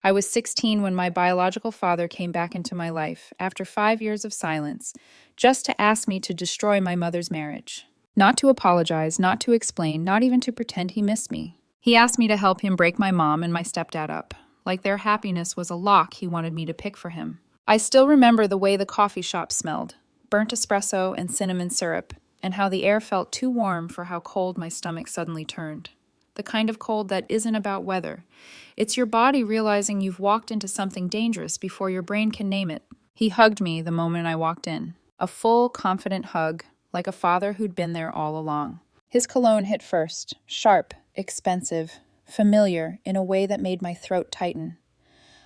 I was 16 when my biological father came back into my life, after 5 years of silence, just to ask me to destroy my mother's marriage. Not to apologize, not to explain, not even to pretend he missed me. He asked me to help him break my mom and my stepdad up, like their happiness was a lock he wanted me to pick for him. I still remember the way the coffee shop smelled, burnt espresso and cinnamon syrup, and how the air felt too warm for how cold my stomach suddenly turned. The kind of cold that isn't about weather. It's your body realizing you've walked into something dangerous before your brain can name it. He hugged me the moment I walked in. A full, confident hug, like a father who'd been there all along. His cologne hit first, sharp, expensive, familiar in a way that made my throat tighten.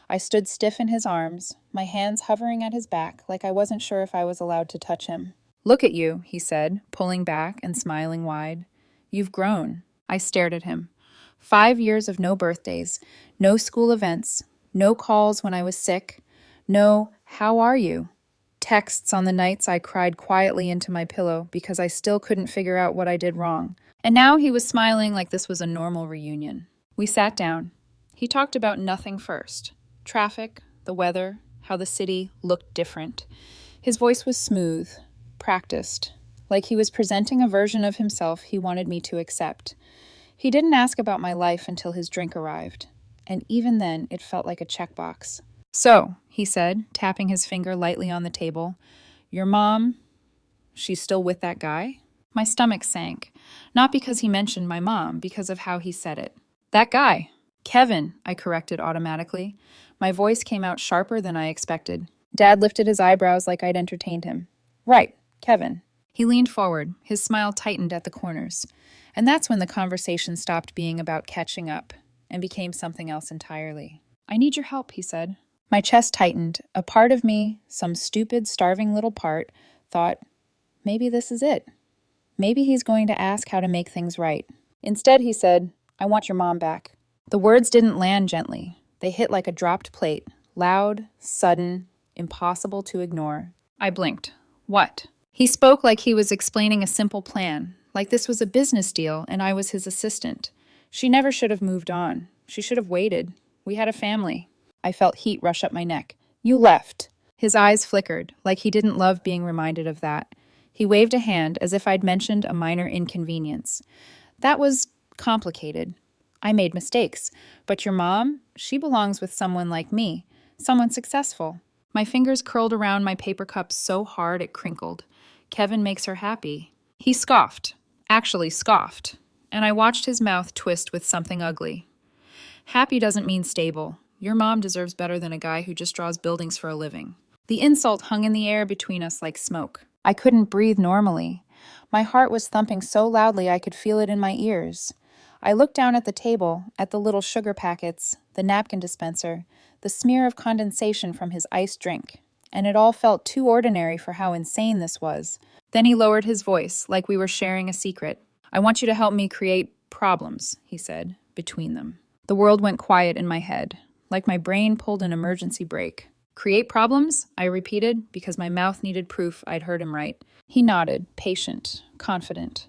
I stood stiff in his arms, my hands hovering at his back like I wasn't sure if I was allowed to touch him. "Look at you," he said, pulling back and smiling wide. "You've grown." I stared at him. 5 years of no birthdays, no school events, no calls when I was sick, no "how are you?" texts on the nights I cried quietly into my pillow because I still couldn't figure out what I did wrong. And now he was smiling like this was a normal reunion. We sat down. He talked about nothing first. Traffic, the weather, how the city looked different. His voice was smooth, practiced, like he was presenting a version of himself he wanted me to accept. He didn't ask about my life until his drink arrived, and even then it felt like a checkbox. "So," he said, tapping his finger lightly on the table, "your mom, she's still with that guy?" My stomach sank, not because he mentioned my mom, because of how he said it. "That guy." "Kevin," I corrected automatically. My voice came out sharper than I expected. Dad lifted his eyebrows like I'd entertained him. "Right, Kevin." He leaned forward, his smile tightened at the corners. And that's when the conversation stopped being about catching up and became something else entirely. "I need your help," he said. My chest tightened. A part of me, some stupid, starving little part, thought, maybe this is it. Maybe he's going to ask how to make things right. Instead, he said, "I want your mom back." The words didn't land gently. They hit like a dropped plate, loud, sudden, impossible to ignore. I blinked. What? He spoke like he was explaining a simple plan, like this was a business deal and I was his assistant. She never should have moved on. She should have waited. We had a family. I felt heat rush up my neck. "You left." His eyes flickered, like he didn't love being reminded of that. He waved a hand as if I'd mentioned a minor inconvenience. "That was complicated. I made mistakes. But your mom, she belongs with someone like me, someone successful." My fingers curled around my paper cup so hard it crinkled. "Kevin makes her happy." He scoffed, actually scoffed, and I watched his mouth twist with something ugly. "Happy doesn't mean stable. Your mom deserves better than a guy who just draws buildings for a living." The insult hung in the air between us like smoke. I couldn't breathe normally. My heart was thumping so loudly I could feel it in my ears. I looked down at the table, at the little sugar packets, the napkin dispenser, the smear of condensation from his iced drink, and it all felt too ordinary for how insane this was. Then he lowered his voice, like we were sharing a secret. "I want you to help me create problems," he said, between them. The world went quiet in my head, like my brain pulled an emergency brake. "Create problems?" I repeated, because my mouth needed proof I'd heard him right. He nodded, patient, confident.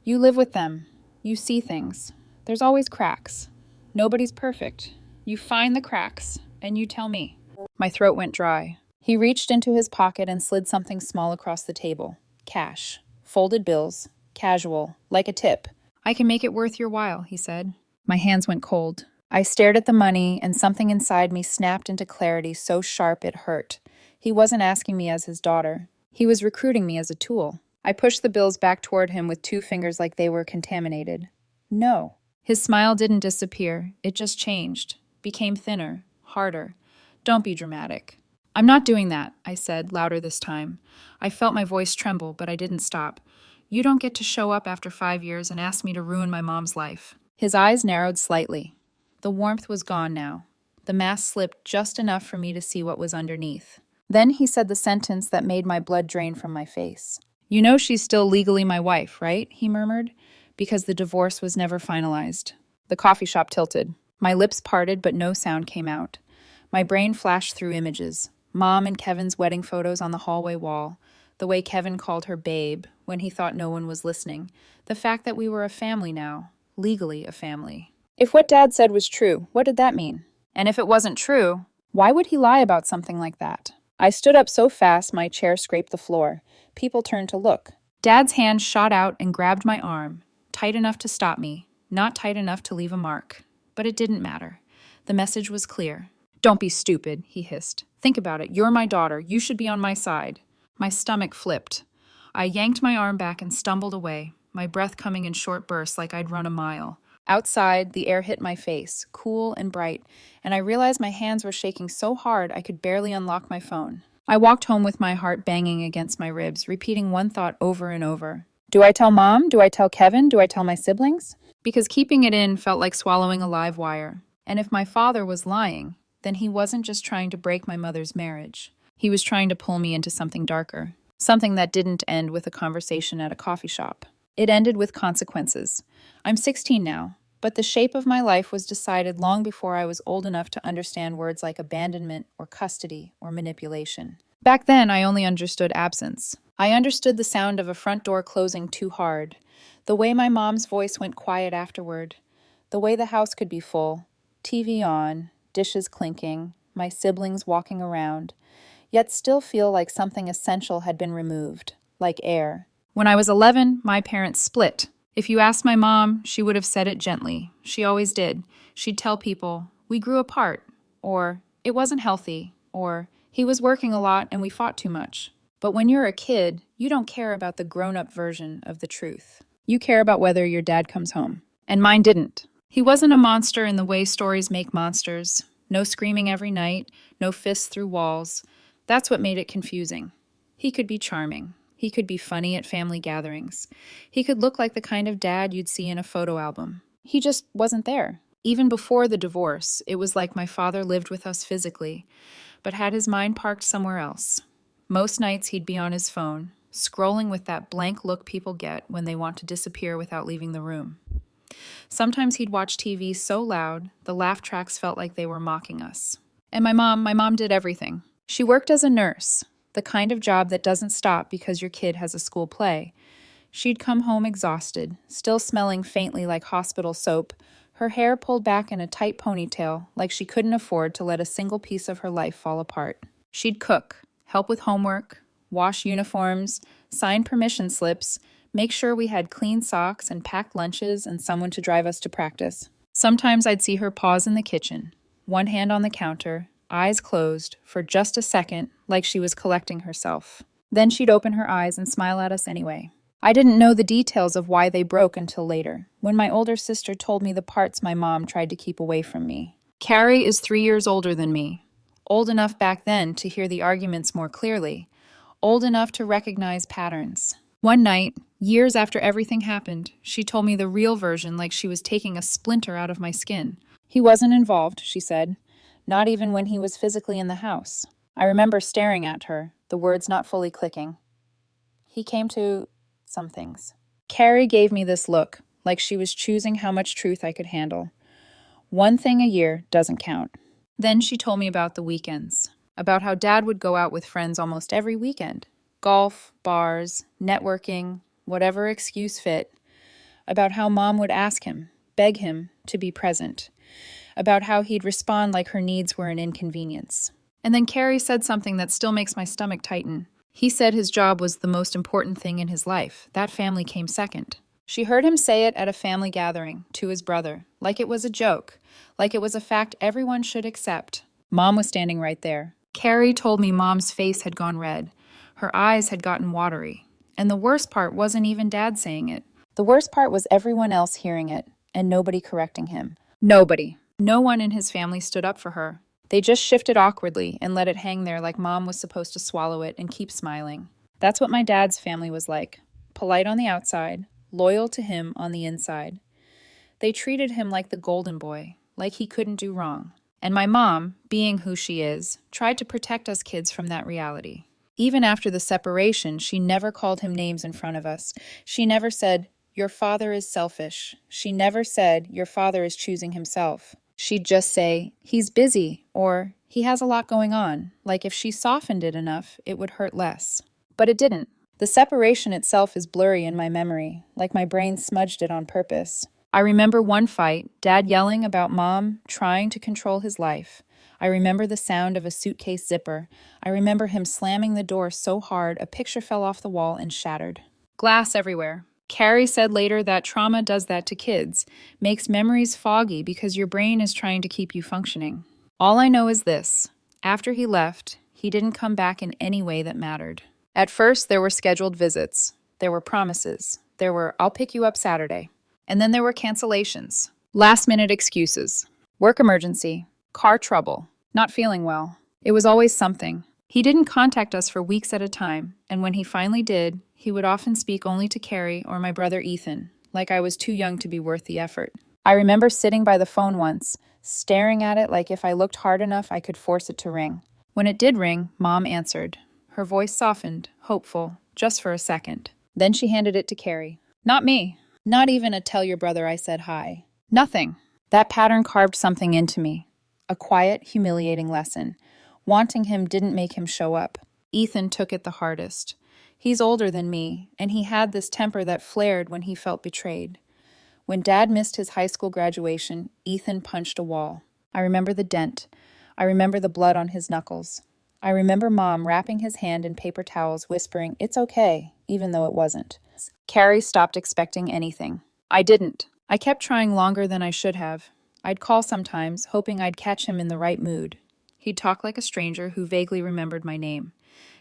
"You live with them. You see things. There's always cracks. Nobody's perfect. You find the cracks, and you tell me." My throat went dry. He reached into his pocket and slid something small across the table. Cash. Folded bills. Casual. Like a tip. "I can make it worth your while," he said. My hands went cold. I stared at the money, and something inside me snapped into clarity so sharp it hurt. He wasn't asking me as his daughter. He was recruiting me as a tool. I pushed the bills back toward him with 2 fingers like they were contaminated. "No." His smile didn't disappear. It just changed. Became thinner. Harder. "Don't be dramatic." "I'm not doing that," I said, louder this time. I felt my voice tremble, but I didn't stop. "You don't get to show up after 5 years and ask me to ruin my mom's life." His eyes narrowed slightly. The warmth was gone now. The mask slipped just enough for me to see what was underneath. Then he said the sentence that made my blood drain from my face. "You know she's still legally my wife, right?" he murmured, "because the divorce was never finalized." The coffee shop tilted. My lips parted, but no sound came out. My brain flashed through images. Mom and Kevin's wedding photos on the hallway wall. The way Kevin called her babe when he thought no one was listening. The fact that we were a family now. Legally a family. If what Dad said was true, what did that mean? And if it wasn't true, why would he lie about something like that? I stood up so fast my chair scraped the floor. People turned to look. Dad's hand shot out and grabbed my arm, tight enough to stop me, not tight enough to leave a mark. But it didn't matter. The message was clear. "Don't be stupid," he hissed. "Think about it. You're my daughter. You should be on my side." My stomach flipped. I yanked my arm back and stumbled away, my breath coming in short bursts like I'd run a mile. Outside, the air hit my face, cool and bright, and I realized my hands were shaking so hard I could barely unlock my phone. I walked home with my heart banging against my ribs, repeating one thought over and over. Do I tell Mom? Do I tell Kevin? Do I tell my siblings? Because keeping it in felt like swallowing a live wire. And if my father was lying, then he wasn't just trying to break my mother's marriage. He was trying to pull me into something darker. Something that didn't end with a conversation at a coffee shop. It ended with consequences. I'm 16 now, but the shape of my life was decided long before I was old enough to understand words like abandonment or custody or manipulation. Back then, I only understood absence. I understood the sound of a front door closing too hard, the way my mom's voice went quiet afterward, the way the house could be full, TV on, dishes clinking, my siblings walking around, yet still feel like something essential had been removed, like air. When I was 11, my parents split. If you asked my mom, she would have said it gently. She always did. She'd tell people, "We grew apart," or "It wasn't healthy," or "He was working a lot and we fought too much." But when you're a kid, you don't care about the grown-up version of the truth. You care about whether your dad comes home. And mine didn't. He wasn't a monster in the way stories make monsters. No screaming every night, no fists through walls. That's what made it confusing. He could be charming. He could be funny at family gatherings. He could look like the kind of dad you'd see in a photo album. He just wasn't there. Even before the divorce, it was like my father lived with us physically, but had his mind parked somewhere else. Most nights he'd be on his phone, scrolling with that blank look people get when they want to disappear without leaving the room. Sometimes he'd watch TV so loud, the laugh tracks felt like they were mocking us. And my mom did everything. She worked as a nurse, the kind of job that doesn't stop because your kid has a school play. She'd come home exhausted, still smelling faintly like hospital soap, her hair pulled back in a tight ponytail, like she couldn't afford to let a single piece of her life fall apart. She'd cook, help with homework, wash uniforms, sign permission slips, make sure we had clean socks and packed lunches and someone to drive us to practice. Sometimes I'd see her pause in the kitchen, one hand on the counter, eyes closed, for just a second, like she was collecting herself. Then she'd open her eyes and smile at us anyway. I didn't know the details of why they broke until later, when my older sister told me the parts my mom tried to keep away from me. Carrie is 3 years older than me, old enough back then to hear the arguments more clearly, old enough to recognize patterns. One night, years after everything happened, she told me the real version like she was taking a splinter out of my skin. He wasn't involved, she said, not even when he was physically in the house. I remember staring at her, the words not fully clicking. He came to some things. Carrie gave me this look, like she was choosing how much truth I could handle. One thing a year doesn't count. Then she told me about the weekends, about how Dad would go out with friends almost every weekend. Golf, bars, networking, whatever excuse fit. About how Mom would ask him, beg him, to be present. About how he'd respond like her needs were an inconvenience. And then Carrie said something that still makes my stomach tighten. He said his job was the most important thing in his life. That family came second. She heard him say it at a family gathering, to his brother, like it was a joke, like it was a fact everyone should accept. Mom was standing right there. Carrie told me Mom's face had gone red. Her eyes had gotten watery. And the worst part wasn't even Dad saying it. The worst part was everyone else hearing it, and nobody correcting him. Nobody. No one in his family stood up for her. They just shifted awkwardly and let it hang there like Mom was supposed to swallow it and keep smiling. That's what my dad's family was like. Polite on the outside, loyal to him on the inside. They treated him like the golden boy, like he couldn't do wrong. And my mom, being who she is, tried to protect us kids from that reality. Even after the separation, she never called him names in front of us. She never said, "Your father is selfish." She never said, "Your father is choosing himself." She'd just say, "He's busy," or "He has a lot going on," like if she softened it enough, it would hurt less. But it didn't. The separation itself is blurry in my memory, like my brain smudged it on purpose. I remember one fight, Dad yelling about Mom trying to control his life. I remember the sound of a suitcase zipper. I remember him slamming the door so hard a picture fell off the wall and shattered. Glass everywhere. Carrie said later that trauma does that to kids, makes memories foggy because your brain is trying to keep you functioning. All I know is this. After he left, he didn't come back in any way that mattered. At first, there were scheduled visits. There were promises. There were, I'll pick you up Saturday. And then there were cancellations. Last-minute excuses. Work emergency. Car trouble. Not feeling well. It was always something. He didn't contact us for weeks at a time, and when he finally did, he would often speak only to Carrie or my brother Ethan, like I was too young to be worth the effort. I remember sitting by the phone once, staring at it like if I looked hard enough I could force it to ring. When it did ring, Mom answered. Her voice softened, hopeful, just for a second. Then she handed it to Carrie. Not me. Not even a tell your brother I said hi. Nothing. That pattern carved something into me. A quiet, humiliating lesson. Wanting him didn't make him show up. Ethan took it the hardest. He's older than me, and he had this temper that flared when he felt betrayed. When Dad missed his high school graduation, Ethan punched a wall. I remember the dent. I remember the blood on his knuckles. I remember Mom wrapping his hand in paper towels, whispering, "It's okay," even though it wasn't. Carrie stopped expecting anything. I didn't. I kept trying longer than I should have. I'd call sometimes, hoping I'd catch him in the right mood. He'd talk like a stranger who vaguely remembered my name.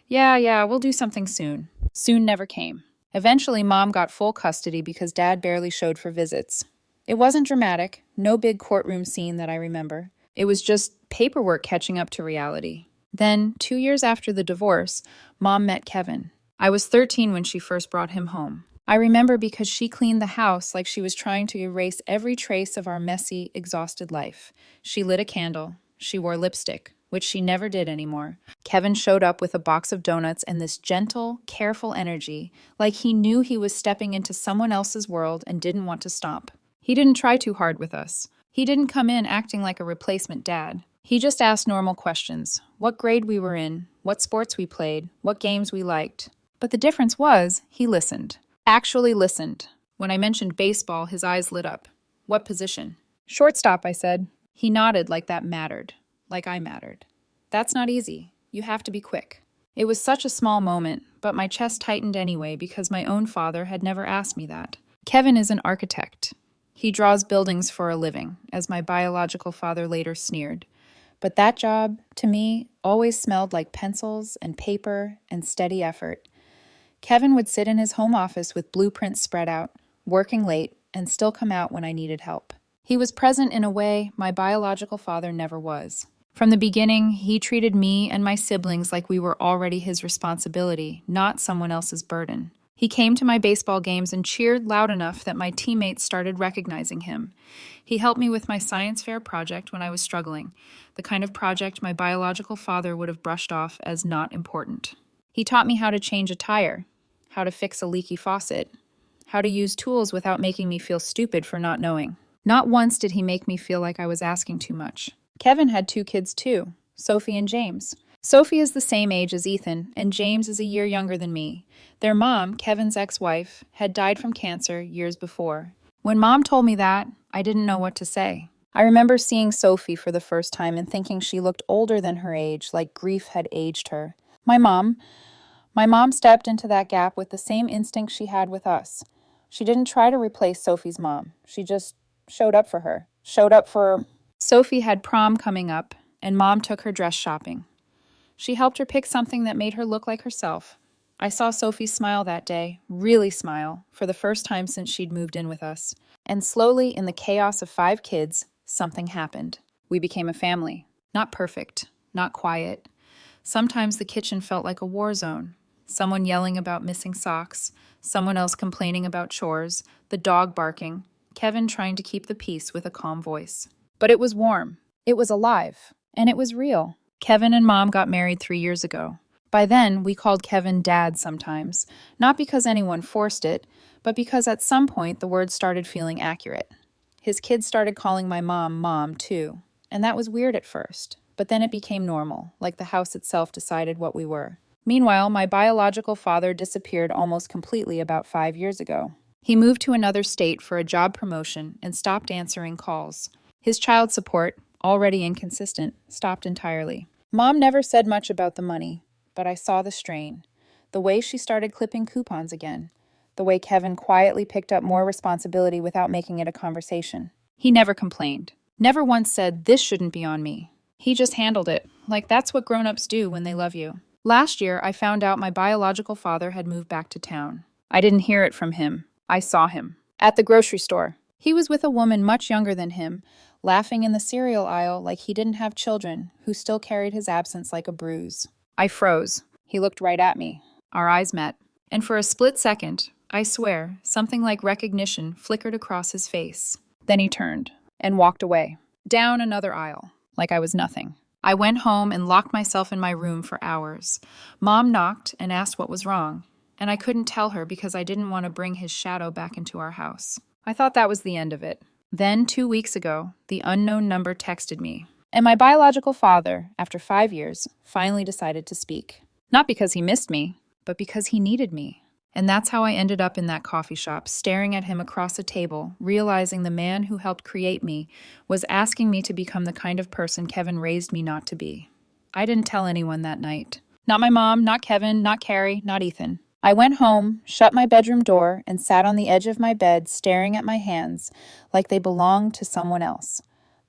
Yeah, we'll do something soon. Soon never came. Eventually, Mom got full custody because Dad barely showed for visits. It wasn't dramatic, no big courtroom scene that I remember. It was just paperwork catching up to reality. Then, 2 years after the divorce, Mom met Kevin. I was 13 when she first brought him home. I remember because she cleaned the house like she was trying to erase every trace of our messy, exhausted life. She lit a candle. She wore lipstick, which she never did anymore. Kevin showed up with a box of donuts and this gentle, careful energy, like he knew he was stepping into someone else's world and didn't want to stop. He didn't try too hard with us. He didn't come in acting like a replacement dad. He just asked normal questions. What grade we were in, what sports we played, what games we liked. But the difference was, he listened. Actually listened. When I mentioned baseball, his eyes lit up. What position? Shortstop, I said. He nodded like that mattered. Like I mattered. That's not easy. You have to be quick. It was such a small moment, but my chest tightened anyway because my own father had never asked me that. Kevin is an architect. He draws buildings for a living, as my biological father later sneered. But that job, to me, always smelled like pencils and paper and steady effort. Kevin would sit in his home office with blueprints spread out, working late, and still come out when I needed help. He was present in a way my biological father never was. From the beginning, he treated me and my siblings like we were already his responsibility, not someone else's burden. He came to my baseball games and cheered loud enough that my teammates started recognizing him. He helped me with my science fair project when I was struggling, the kind of project my biological father would have brushed off as not important. He taught me how to change a tire, how to fix a leaky faucet, how to use tools without making me feel stupid for not knowing. Not once did he make me feel like I was asking too much. Kevin had 2 kids too, Sophie and James. Sophie is the same age as Ethan, and James is a year younger than me. Their mom, Kevin's ex-wife, had died from cancer years before. When Mom told me that, I didn't know what to say. I remember seeing Sophie for the first time and thinking she looked older than her age, like grief had aged her. My mom stepped into that gap with the same instinct she had with us. She didn't try to replace Sophie's mom. She just showed up for her. Sophie had prom coming up, and Mom took her dress shopping. She helped her pick something that made her look like herself. I saw Sophie smile that day, really smile, for the first time since she'd moved in with us. And slowly, in the chaos of 5 kids, something happened. We became a family. Not perfect, not quiet. Sometimes the kitchen felt like a war zone. Someone yelling about missing socks, someone else complaining about chores, the dog barking, Kevin trying to keep the peace with a calm voice. But it was warm. It was alive. And it was real. Kevin and Mom got married 3 years ago. By then, we called Kevin Dad sometimes, not because anyone forced it, but because at some point the word started feeling accurate. His kids started calling my mom Mom, too, and that was weird at first, but then it became normal, like the house itself decided what we were. Meanwhile, my biological father disappeared almost completely about 5 years ago. He moved to another state for a job promotion and stopped answering calls. His child support, already inconsistent, stopped entirely. Mom never said much about the money, but I saw the strain. The way she started clipping coupons again. The way Kevin quietly picked up more responsibility without making it a conversation. He never complained. Never once said, "This shouldn't be on me." He just handled it, like that's what grown-ups do when they love you. Last year, I found out my biological father had moved back to town. I didn't hear it from him. I saw him. At the grocery store. He was with a woman much younger than him, laughing in the cereal aisle like he didn't have children, who still carried his absence like a bruise. I froze. He looked right at me. Our eyes met. And for a split second, I swear, something like recognition flickered across his face. Then he turned and walked away, down another aisle, like I was nothing. I went home and locked myself in my room for hours. Mom knocked and asked what was wrong, and I couldn't tell her because I didn't want to bring his shadow back into our house. I thought that was the end of it. Then, 2 weeks ago, the unknown number texted me, and my biological father, after 5 years, finally decided to speak. Not because he missed me, but because he needed me. And that's how I ended up in that coffee shop, staring at him across a table, realizing the man who helped create me was asking me to become the kind of person Kevin raised me not to be. I didn't tell anyone that night. Not my mom, not Kevin, not Carrie, not Ethan. I went home, shut my bedroom door, and sat on the edge of my bed staring at my hands like they belonged to someone else.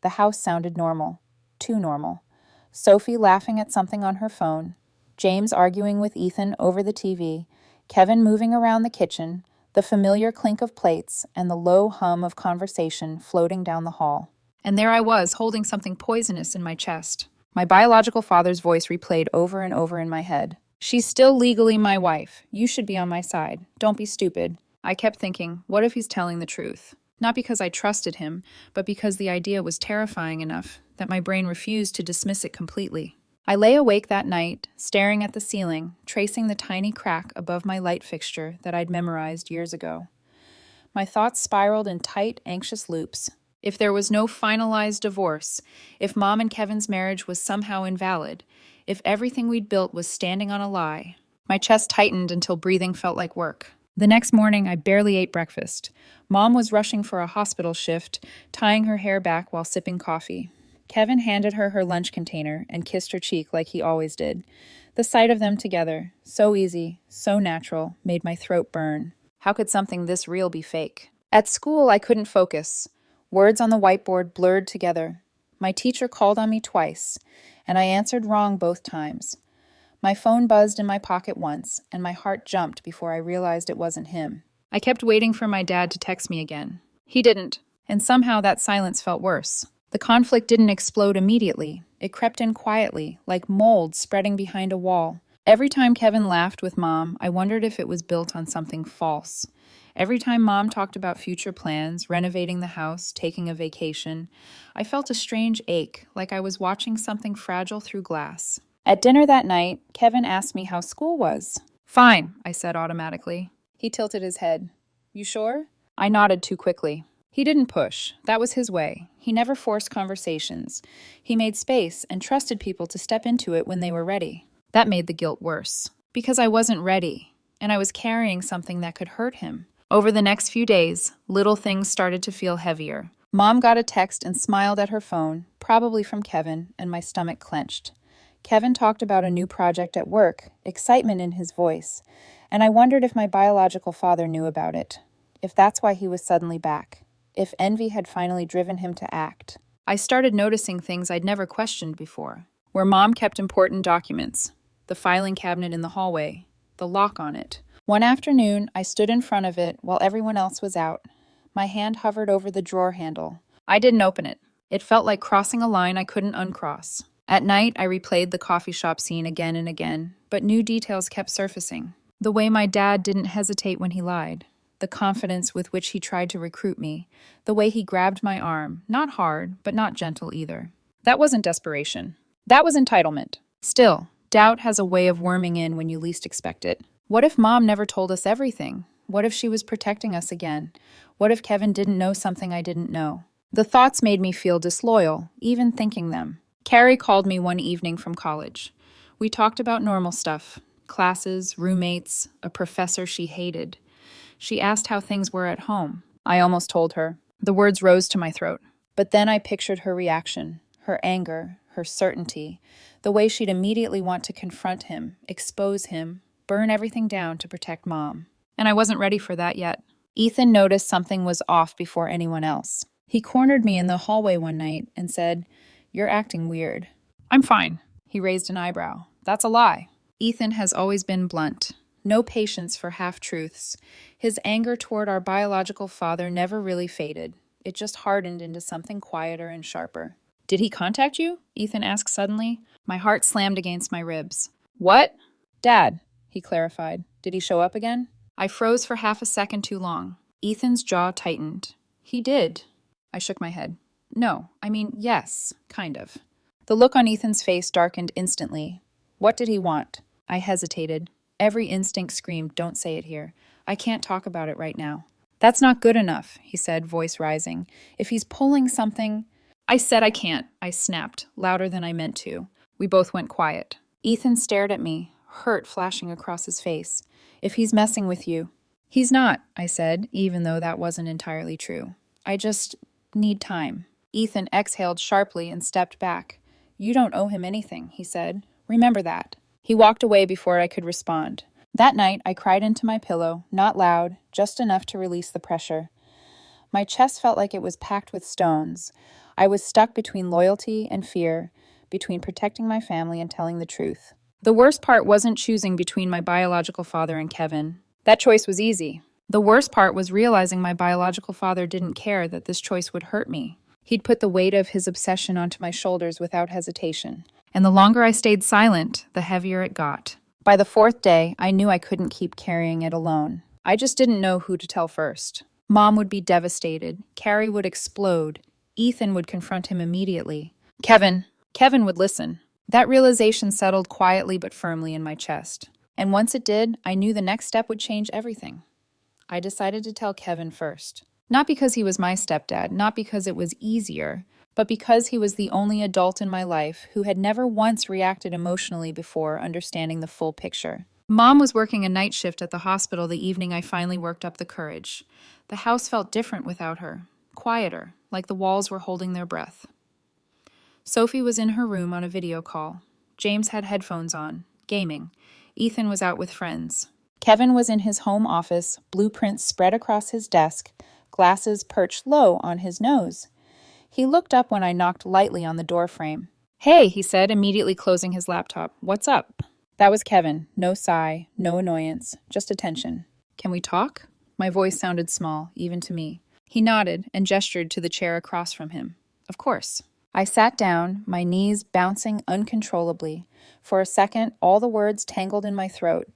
The house sounded normal. Too normal. Sophie laughing at something on her phone, James arguing with Ethan over the TV, Kevin moving around the kitchen, the familiar clink of plates, and the low hum of conversation floating down the hall. And there I was, holding something poisonous in my chest. My biological father's voice replayed over and over in my head. "She's still legally my wife. You should be on my side. Don't be stupid." I kept thinking, what if he's telling the truth? Not because I trusted him, but because the idea was terrifying enough that my brain refused to dismiss it completely. I lay awake that night, staring at the ceiling, tracing the tiny crack above my light fixture that I'd memorized years ago. My thoughts spiraled in tight, anxious loops. If there was no finalized divorce, if Mom and Kevin's marriage was somehow invalid, if everything we'd built was standing on a lie, my chest tightened until breathing felt like work. The next morning, I barely ate breakfast. Mom was rushing for a hospital shift, tying her hair back while sipping coffee. Kevin handed her her lunch container and kissed her cheek like he always did. The sight of them together, so easy, so natural, made my throat burn. How could something this real be fake? At school, I couldn't focus. Words on the whiteboard blurred together. My teacher called on me twice, and I answered wrong both times. My phone buzzed in my pocket once, and my heart jumped before I realized it wasn't him. I kept waiting for my dad to text me again. He didn't, and somehow that silence felt worse. The conflict didn't explode immediately. It crept in quietly, like mold spreading behind a wall. Every time Kevin laughed with Mom, I wondered if it was built on something false. Every time Mom talked about future plans, renovating the house, taking a vacation, I felt a strange ache, like I was watching something fragile through glass. At dinner that night, Kevin asked me how school was. "Fine," I said automatically. He tilted his head. "You sure?" I nodded too quickly. He didn't push. That was his way. He never forced conversations. He made space and trusted people to step into it when they were ready. That made the guilt worse. Because I wasn't ready, and I was carrying something that could hurt him. Over the next few days, little things started to feel heavier. Mom got a text and smiled at her phone, probably from Kevin, and my stomach clenched. Kevin talked about a new project at work, excitement in his voice, and I wondered if my biological father knew about it. If that's why he was suddenly back. If envy had finally driven him to act. I started noticing things I'd never questioned before. Where Mom kept important documents. The filing cabinet in the hallway. The lock on it. One afternoon, I stood in front of it while everyone else was out. My hand hovered over the drawer handle. I didn't open it. It felt like crossing a line I couldn't uncross. At night, I replayed the coffee shop scene again and again, but new details kept surfacing. The way my dad didn't hesitate when he lied. The confidence with which he tried to recruit me, the way he grabbed my arm, not hard, but not gentle either. That wasn't desperation. That was entitlement. Still, doubt has a way of worming in when you least expect it. What if Mom never told us everything? What if she was protecting us again? What if Kevin didn't know something I didn't know? The thoughts made me feel disloyal, even thinking them. Carrie called me one evening from college. We talked about normal stuff. Classes, roommates, a professor she hated. She asked how things were at home. I almost told her. The words rose to my throat. But then I pictured her reaction, her anger, her certainty, the way she'd immediately want to confront him, expose him, burn everything down to protect Mom. And I wasn't ready for that yet. Ethan noticed something was off before anyone else. He cornered me in the hallway one night and said, "You're acting weird." "I'm fine." He raised an eyebrow. "That's a lie." Ethan has always been blunt. No patience for half-truths. His anger toward our biological father never really faded. It just hardened into something quieter and sharper. "Did he contact you?" Ethan asked suddenly. My heart slammed against my ribs. "What?" "Dad," he clarified. "Did he show up again?" I froze for half a second too long. Ethan's jaw tightened. "He did." I shook my head. "No, I mean, yes, kind of." The look on Ethan's face darkened instantly. "What did he want?" I hesitated. Every instinct screamed, "Don't say it here. I can't talk about it right now." "That's not good enough," he said, voice rising. "If he's pulling something—" "I said I can't," I snapped, louder than I meant to. We both went quiet. Ethan stared at me, hurt flashing across his face. "If he's messing with you—" "He's not," I said, even though that wasn't entirely true. "I just need time." Ethan exhaled sharply and stepped back. "You don't owe him anything," he said. "Remember that." He walked away before I could respond. That night, I cried into my pillow, not loud, just enough to release the pressure. My chest felt like it was packed with stones. I was stuck between loyalty and fear, between protecting my family and telling the truth. The worst part wasn't choosing between my biological father and Kevin. That choice was easy. The worst part was realizing my biological father didn't care that this choice would hurt me. He'd put the weight of his obsession onto my shoulders without hesitation. And the longer I stayed silent, the heavier it got. By the fourth day, I knew I couldn't keep carrying it alone. I just didn't know who to tell first. Mom would be devastated. Carrie would explode. Ethan would confront him immediately. Kevin would listen. That realization settled quietly but firmly in my chest. And once it did, I knew the next step would change everything. I decided to tell Kevin first. Not because he was my stepdad, not because it was easier, but because he was the only adult in my life who had never once reacted emotionally before understanding the full picture. Mom was working a night shift at the hospital the evening I finally worked up the courage. The house felt different without her, quieter, like the walls were holding their breath. Sophie was in her room on a video call. James had headphones on, gaming. Ethan was out with friends. Kevin was in his home office, blueprints spread across his desk, glasses perched low on his nose. He looked up when I knocked lightly on the doorframe. "Hey," he said, immediately closing his laptop. "What's up?" That was Kevin. No sigh, no annoyance, just attention. "Can we talk?" My voice sounded small, even to me. He nodded and gestured to the chair across from him. "Of course." I sat down, my knees bouncing uncontrollably. For a second, all the words tangled in my throat.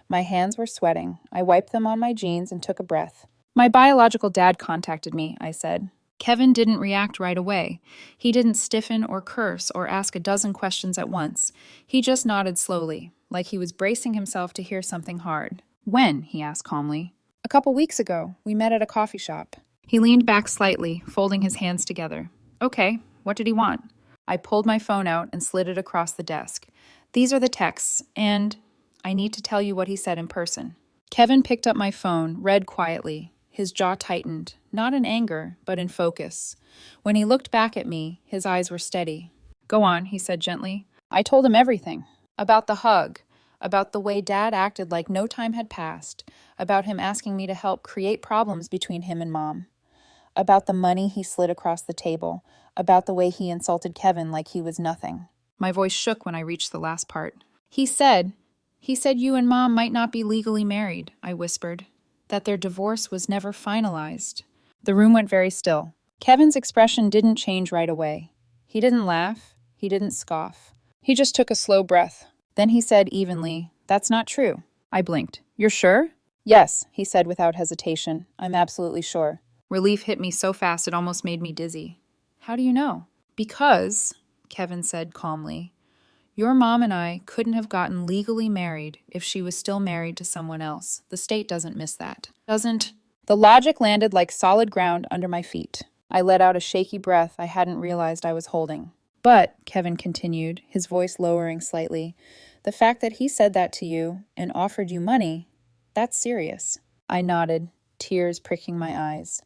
My hands were sweating. I wiped them on my jeans and took a breath. "My biological dad contacted me," I said. Kevin didn't react right away. He didn't stiffen or curse or ask a dozen questions at once. He just nodded slowly, like he was bracing himself to hear something hard. "When?" he asked calmly. "A couple weeks ago. We met at a coffee shop." He leaned back slightly, folding his hands together. "Okay, what did he want?" I pulled my phone out and slid it across the desk. "These are the texts, and I need to tell you what he said in person." Kevin picked up my phone, read quietly. His jaw tightened, not in anger, but in focus. When he looked back at me, his eyes were steady. "Go on," he said gently. I told him everything. About the hug, about the way Dad acted like no time had passed, about him asking me to help create problems between him and Mom, about the money he slid across the table, about the way he insulted Kevin like he was nothing. My voice shook when I reached the last part. He said you and Mom might not be legally married," I whispered. "That their divorce was never finalized." The room went very still. Kevin's expression didn't change right away. He didn't laugh. He didn't scoff. He just took a slow breath. Then he said evenly, "That's not true." I blinked. "You're sure?" "Yes," he said without hesitation. "I'm absolutely sure." Relief hit me so fast it almost made me dizzy. "How do you know?" "Because," Kevin said calmly, "your mom and I couldn't have gotten legally married if she was still married to someone else. The state doesn't miss that. Doesn't." The logic landed like solid ground under my feet. I let out a shaky breath I hadn't realized I was holding. "But," Kevin continued, his voice lowering slightly, "the fact that he said that to you and offered you money, that's serious." I nodded, tears pricking my eyes.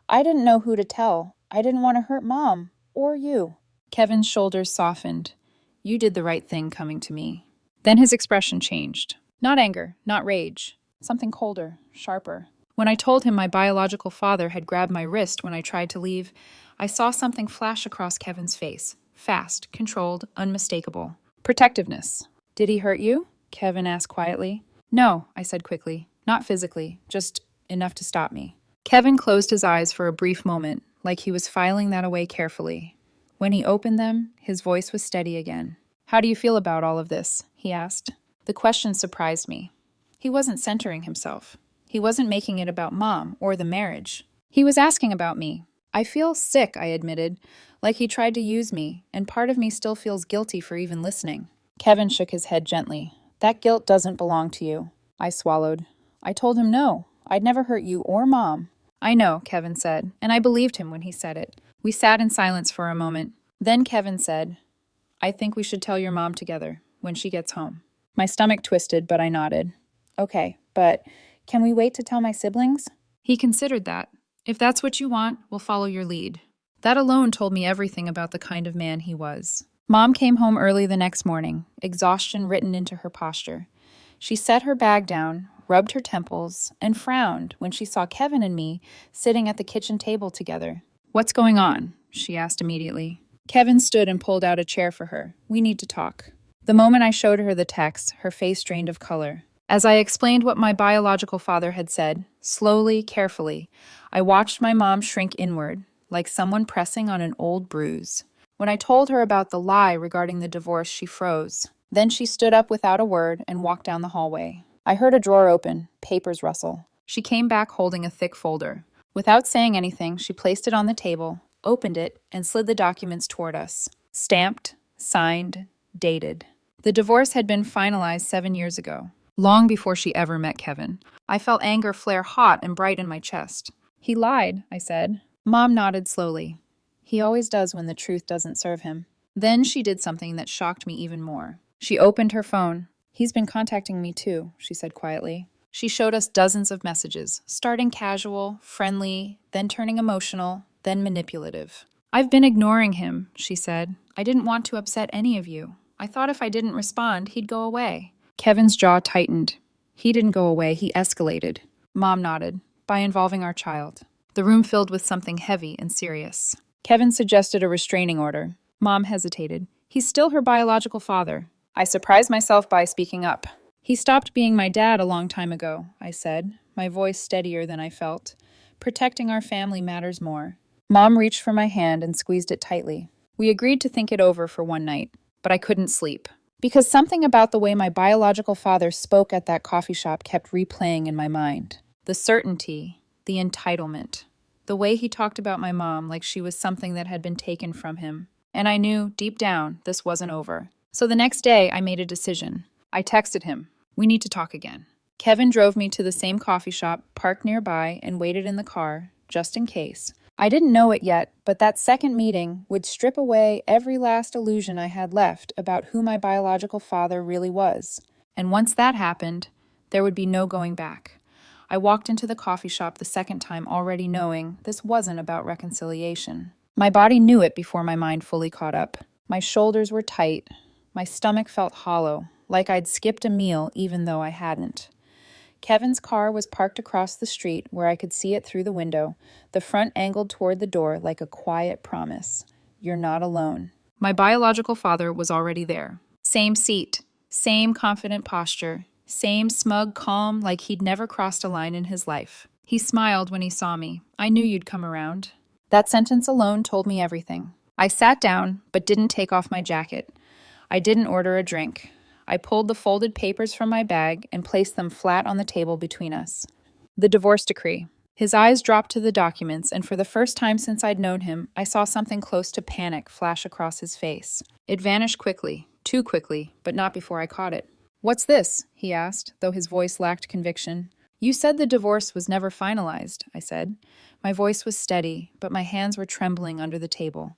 I didn't know who to tell. I didn't want to hurt Mom, or you. Kevin's shoulders softened. You did the right thing coming to me. Then his expression changed. Not anger, not rage. Something colder, sharper. When I told him my biological father had grabbed my wrist when I tried to leave, I saw something flash across Kevin's face. Fast, controlled, unmistakable. Protectiveness. Did he hurt you? Kevin asked quietly. No, I said quickly. Not physically, just enough to stop me. Kevin closed his eyes for a brief moment, like he was filing that away carefully. When he opened them, his voice was steady again. How do you feel about all of this? He asked. The question surprised me. He wasn't centering himself. He wasn't making it about Mom or the marriage. He was asking about me. I feel sick, I admitted, like he tried to use me, and part of me still feels guilty for even listening. Kevin shook his head gently. That guilt doesn't belong to you. I swallowed. I told him no. I'd never hurt you or Mom. I know, Kevin said, and I believed him when he said it. We sat in silence for a moment. Then Kevin said, I think we should tell your mom together, when she gets home. My stomach twisted, but I nodded. Okay, but can we wait to tell my siblings? He considered that. If that's what you want, we'll follow your lead. That alone told me everything about the kind of man he was. Mom came home early the next morning, exhaustion written into her posture. She set her bag down, rubbed her temples, and frowned when she saw Kevin and me sitting at the kitchen table together. What's going on? She asked immediately. Kevin stood and pulled out a chair for her. We need to talk. The moment I showed her the text, her face drained of color. As I explained what my biological father had said, slowly, carefully, I watched my mom shrink inward, like someone pressing on an old bruise. When I told her about the lie regarding the divorce, she froze. Then she stood up without a word and walked down the hallway. I heard a drawer open, papers rustle. She came back holding a thick folder. Without saying anything, she placed it on the table, opened it, and slid the documents toward us. Stamped, signed, dated. The divorce had been finalized 7 years ago, long before she ever met Kevin. I felt anger flare hot and bright in my chest. He lied, I said. Mom nodded slowly. He always does when the truth doesn't serve him. Then she did something that shocked me even more. She opened her phone. He's been contacting me too, she said quietly. She showed us dozens of messages, starting casual, friendly, then turning emotional, then manipulative. I've been ignoring him, she said. I didn't want to upset any of you. I thought if I didn't respond, he'd go away. Kevin's jaw tightened. He didn't go away, he escalated. Mom nodded. By involving our child. The room filled with something heavy and serious. Kevin suggested a restraining order. Mom hesitated. He's still her biological father. I surprised myself by speaking up. He stopped being my dad a long time ago, I said, my voice steadier than I felt. Protecting our family matters more. Mom reached for my hand and squeezed it tightly. We agreed to think it over for one night, but I couldn't sleep. Because something about the way my biological father spoke at that coffee shop kept replaying in my mind. The certainty, the entitlement, the way he talked about my mom like she was something that had been taken from him. And I knew, deep down, this wasn't over. So the next day, I made a decision. I texted him. We need to talk again. Kevin drove me to the same coffee shop, parked nearby, and waited in the car, just in case. I didn't know it yet, but that second meeting would strip away every last illusion I had left about who my biological father really was. And once that happened, there would be no going back. I walked into the coffee shop the second time already knowing this wasn't about reconciliation. My body knew it before my mind fully caught up. My shoulders were tight. My stomach felt hollow, like I'd skipped a meal even though I hadn't. Kevin's car was parked across the street where I could see it through the window, the front angled toward the door like a quiet promise. You're not alone. My biological father was already there. Same seat, same confident posture, same smug calm like he'd never crossed a line in his life. He smiled when he saw me. I knew you'd come around. That sentence alone told me everything. I sat down, but didn't take off my jacket. I didn't order a drink. I pulled the folded papers from my bag and placed them flat on the table between us. The divorce decree. His eyes dropped to the documents, and for the first time since I'd known him, I saw something close to panic flash across his face. It vanished quickly, too quickly, but not before I caught it. What's this? He asked, though his voice lacked conviction. You said the divorce was never finalized, I said. My voice was steady, but my hands were trembling under the table.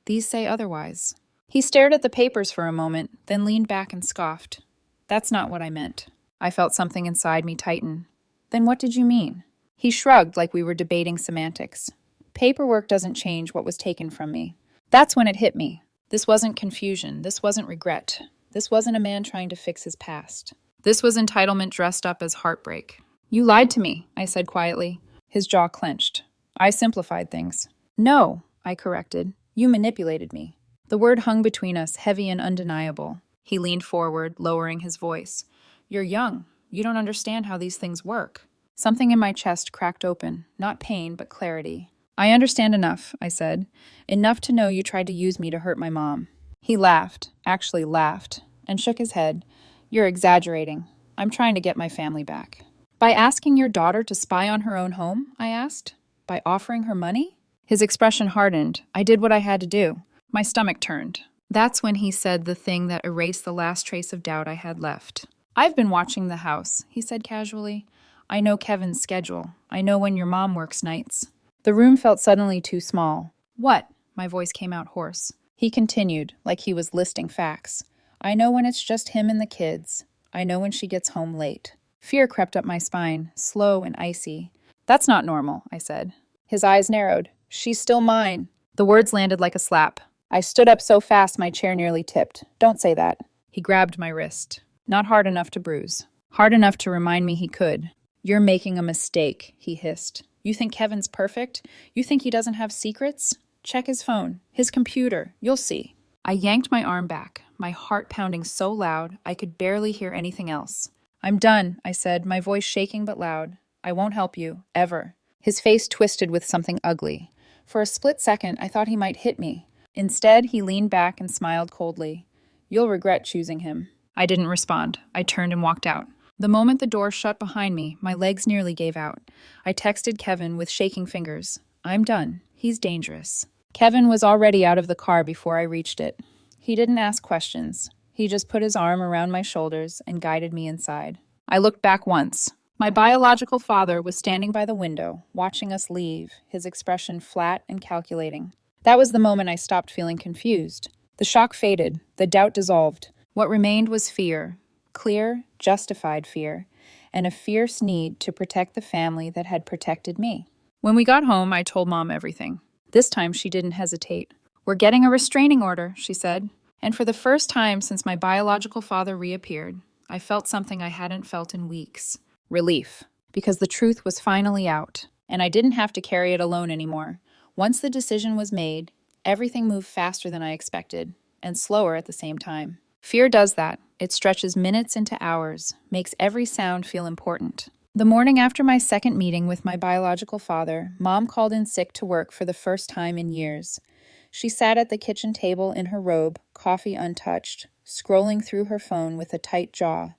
These say otherwise. He stared at the papers for a moment, then leaned back and scoffed. That's not what I meant. I felt something inside me tighten. Then what did you mean? He shrugged like we were debating semantics. Paperwork doesn't change what was taken from me. That's when it hit me. This wasn't confusion. This wasn't regret. This wasn't a man trying to fix his past. This was entitlement dressed up as heartbreak. You lied to me, I said quietly. His jaw clenched. I simplified things. No, I corrected. You manipulated me. The word hung between us, heavy and undeniable. He leaned forward, lowering his voice. You're young. You don't understand how these things work. Something in my chest cracked open, not pain, but clarity. I understand enough, I said. Enough to know you tried to use me to hurt my mom. He laughed, actually laughed, and shook his head. You're exaggerating. I'm trying to get my family back. By asking your daughter to spy on her own home? I asked. By offering her money? His expression hardened. I did what I had to do. My stomach turned. That's when he said the thing that erased the last trace of doubt I had left. I've been watching the house, he said casually. I know Kevin's schedule. I know when your mom works nights. The room felt suddenly too small. What? My voice came out hoarse. He continued, like he was listing facts. I know when it's just him and the kids. I know when she gets home late. Fear crept up my spine, slow and icy. That's not normal, I said. His eyes narrowed. She's still mine. The words landed like a slap. I stood up so fast my chair nearly tipped. Don't say that. He grabbed my wrist. Not hard enough to bruise. Hard enough to remind me he could. You're making a mistake, he hissed. You think Kevin's perfect? You think he doesn't have secrets? Check his phone, his computer. You'll see. I yanked my arm back, my heart pounding so loud I could barely hear anything else. I'm done, I said, my voice shaking but loud. I won't help you, ever. His face twisted with something ugly. For a split second, I thought he might hit me. Instead, he leaned back and smiled coldly. You'll regret choosing him. I didn't respond. I turned and walked out. The moment the door shut behind me, my legs nearly gave out. I texted Kevin with shaking fingers. I'm done. He's dangerous. Kevin was already out of the car before I reached it. He didn't ask questions. He just put his arm around my shoulders and guided me inside. I looked back once. My biological father was standing by the window, watching us leave, his expression flat and calculating. That was the moment I stopped feeling confused. The shock faded, the doubt dissolved. What remained was fear, clear, justified fear, and a fierce need to protect the family that had protected me. When we got home, I told Mom everything. This time she didn't hesitate. We're getting a restraining order, she said. And for the first time since my biological father reappeared, I felt something I hadn't felt in weeks. Relief. Because the truth was finally out, and I didn't have to carry it alone anymore. Once the decision was made, everything moved faster than I expected, and slower at the same time. Fear does that. It stretches minutes into hours, makes every sound feel important. The morning after my second meeting with my biological father, Mom called in sick to work for the first time in years. She sat at the kitchen table in her robe, coffee untouched, scrolling through her phone with a tight jaw.